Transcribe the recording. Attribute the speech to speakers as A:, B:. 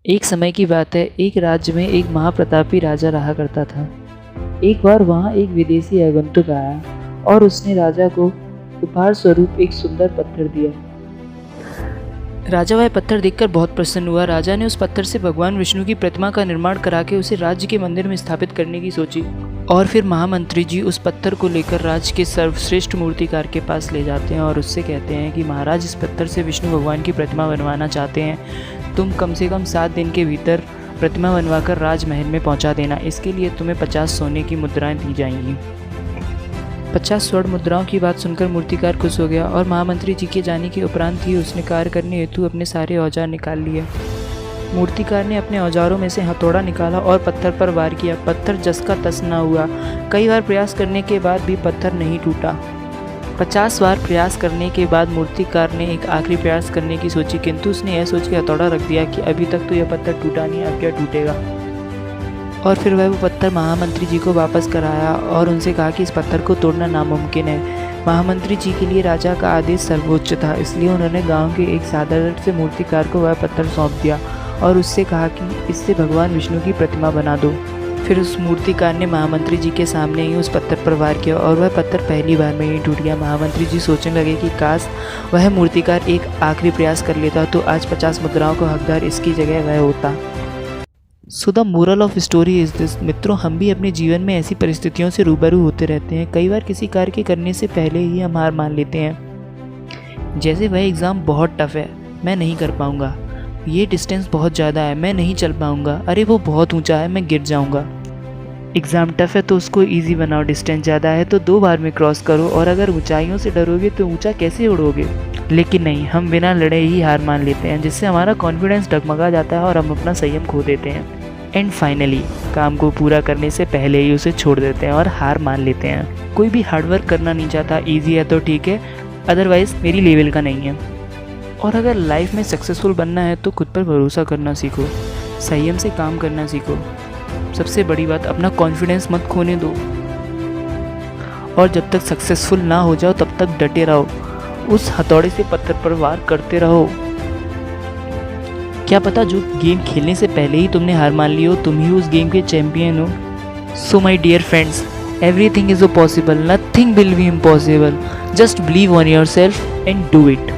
A: एक समय की बात है, एक राज्य में एक महाप्रतापी राजा रहा करता था। एक बार वहाँ एक विदेशी आगंतुक आया और उसने राजा को उपहार स्वरूप एक सुंदर पत्थर दिया। राजा वह पत्थर देखकर बहुत प्रसन्न हुआ। राजा ने उस पत्थर से भगवान विष्णु की प्रतिमा का निर्माण करा के उसे राज्य के मंदिर में स्थापित करने की सोची। और फिर महामंत्री जी उस पत्थर को लेकर राज्य के सर्वश्रेष्ठ मूर्तिकार के पास ले जाते हैं और उससे कहते हैं कि महाराज, इस पत्थर से विष्णु भगवान की प्रतिमा बनवाना चाहते हैं। तुम कम से कम 7 दिन के भीतर प्रतिमा बनवाकर राजमहल में पहुंचा देना। इसके लिए तुम्हें 50 सोने की मुद्राएं दी जाएंगी। 50 स्वर्ण मुद्राओं की बात सुनकर मूर्तिकार खुश हो गया और महामंत्री जी के जाने के उपरांत ही उसने कार्य करने हेतु अपने सारे औजार निकाल लिए। मूर्तिकार ने अपने औजारों में से हथौड़ा निकाला और पत्थर पर वार किया। पत्थर जस का तस न हुआ। कई बार प्रयास करने के बाद भी पत्थर नहीं टूटा। 50 बार प्रयास करने के बाद मूर्तिकार ने एक आखिरी प्रयास करने की सोची, किंतु उसने यह सोच के हथौड़ा रख दिया कि अभी तक तो यह पत्थर टूटा नहीं, अब क्या टूटेगा। और फिर वह वो पत्थर महामंत्री जी को वापस कराया और उनसे कहा कि इस पत्थर को तोड़ना नामुमकिन है। महामंत्री जी के लिए राजा का आदेश सर्वोच्च था, इसलिए उन्होंने गांव के एक साधारण से मूर्तिकार को वह पत्थर सौंप दिया और उससे कहा कि इससे भगवान विष्णु की प्रतिमा बना दो। फिर उस मूर्तिकार ने महामंत्री जी के सामने ही उस पत्थर पर वार किया और वह पत्थर पहली बार में ही टूट गया। महामंत्री जी सोचने लगे कि काश वह मूर्तिकार एक आखिरी प्रयास कर लेता तो आज 50 मुद्राओं का हकदार इसकी जगह वह होता। So the moral of story is this. मित्रों, हम भी अपने जीवन में ऐसी परिस्थितियों से रूबरू होते रहते हैं। कई बार किसी कार्य के करने से पहले ही हम हार मान लेते हैं। जैसे वह एग्ज़ाम बहुत टफ है, मैं नहीं कर पाऊँगा। ये डिस्टेंस बहुत ज़्यादा है, मैं नहीं चल पाऊँगा। अरे वो बहुत ऊंचा है, मैं गिर जाऊँगा। एग्ज़ाम टफ है तो उसको इजी बनाओ, डिस्टेंस ज़्यादा है तो 2 बार में क्रॉस करो। और अगर ऊंचाइयों से डरोगे तो ऊंचा कैसे उड़ोगे। लेकिन नहीं, हम बिना लड़े ही हार मान लेते हैं, जिससे हमारा कॉन्फिडेंस डगमगा जाता है और हम अपना संयम खो देते हैं। एंड फाइनली काम को पूरा करने से पहले ही उसे छोड़ देते हैं और हार मान लेते हैं। कोई भी हार्डवर्क करना नहीं चाहता। ईजी है तो ठीक है, अदरवाइज़ मेरी लेवल का नहीं है। और अगर लाइफ में सक्सेसफुल बनना है तो खुद पर भरोसा करना सीखो, संयम से काम करना सीखो। सबसे बड़ी बात, अपना कॉन्फिडेंस मत खोने दो। और जब तक सक्सेसफुल ना हो जाओ तब तक डटे रहो, उस हथौड़े से पत्थर पर वार करते रहो। क्या पता जो गेम खेलने से पहले ही तुमने हार मान ली हो, तुम ही उस गेम के चैंपियन हो। So my dear friends, everything is possible, nothing will be impossible. Just believe on yourself and do it.